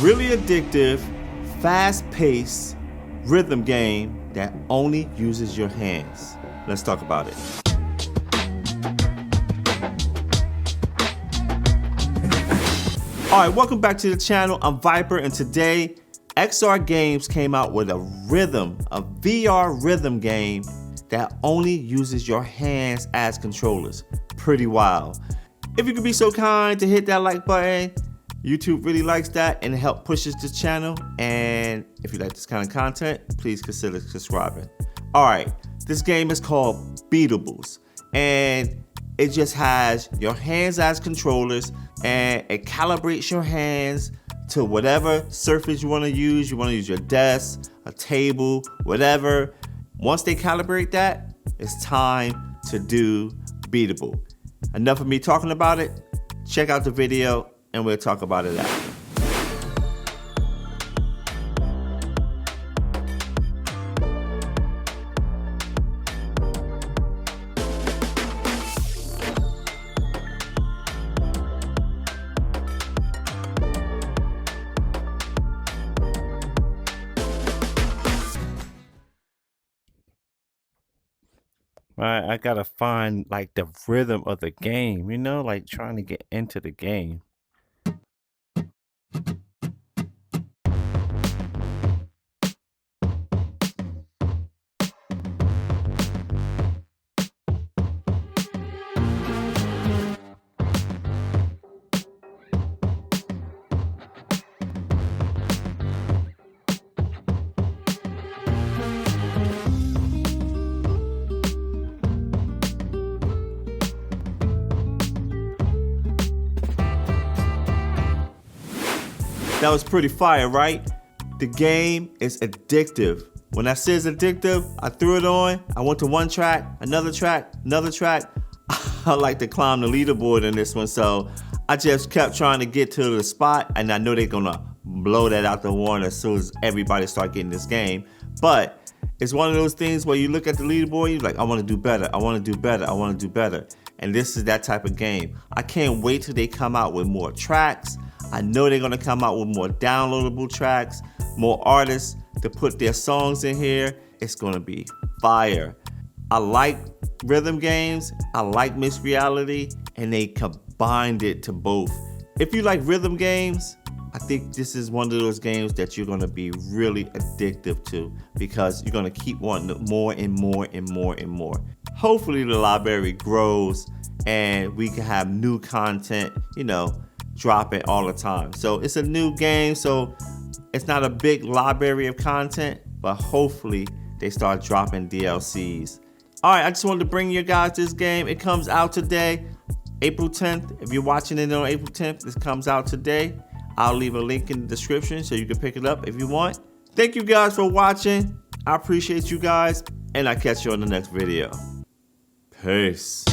really addictive, fast-paced rhythm game that only uses your hands. Let's talk about it. All right, welcome back to the channel. I'm Viper, and today XR Games came out with a VR rhythm game that only uses your hands as controllers. Pretty wild. If you could be so kind to hit that like button, YouTube really likes that and it helps pushes the channel. And if you like this kind of content, please consider subscribing. All right, this game is called Beatables, and it just has your hands as controllers, and it calibrates your hands to whatever surface you want to use. You want to use your desk, a table, whatever. Once they calibrate that, it's time to do Beatable. Enough of me talking about it. Check out the video and we'll talk about it after. I gotta find like the rhythm of the game, you know, like trying to get into the game. That was pretty fire, right? The game is addictive. When I say it's addictive, I threw it on, I went to one track, another track, another track. I like to climb the leaderboard in this one, so I just kept trying to get to the spot, and I know they're gonna blow that out the water as soon as everybody start getting this game. But it's one of those things where you look at the leaderboard, you're like, I wanna do better, I wanna do better, I wanna do better. And this is that type of game. I can't wait till they come out with more tracks. I know they're gonna come out with more downloadable tracks, more artists to put their songs in here. It's gonna be fire. I like rhythm games, I like mixed reality, and they combined it to both. If you like rhythm games, I think this is one of those games that you're gonna be really addictive to because you're gonna keep wanting more and more and more and more. Hopefully the library grows and we can have new content, you know, dropping all the time. So it's a new game, so it's not a big library of content, but hopefully they start dropping DLCs. All right, I just wanted to bring you guys this game. It comes out today, April 10th. If you're watching it on April 10th, this comes out today. I'll leave a link in the description so you can pick it up if you want. Thank you guys for watching. I appreciate you guys, and I'll catch you on the next video. Peace.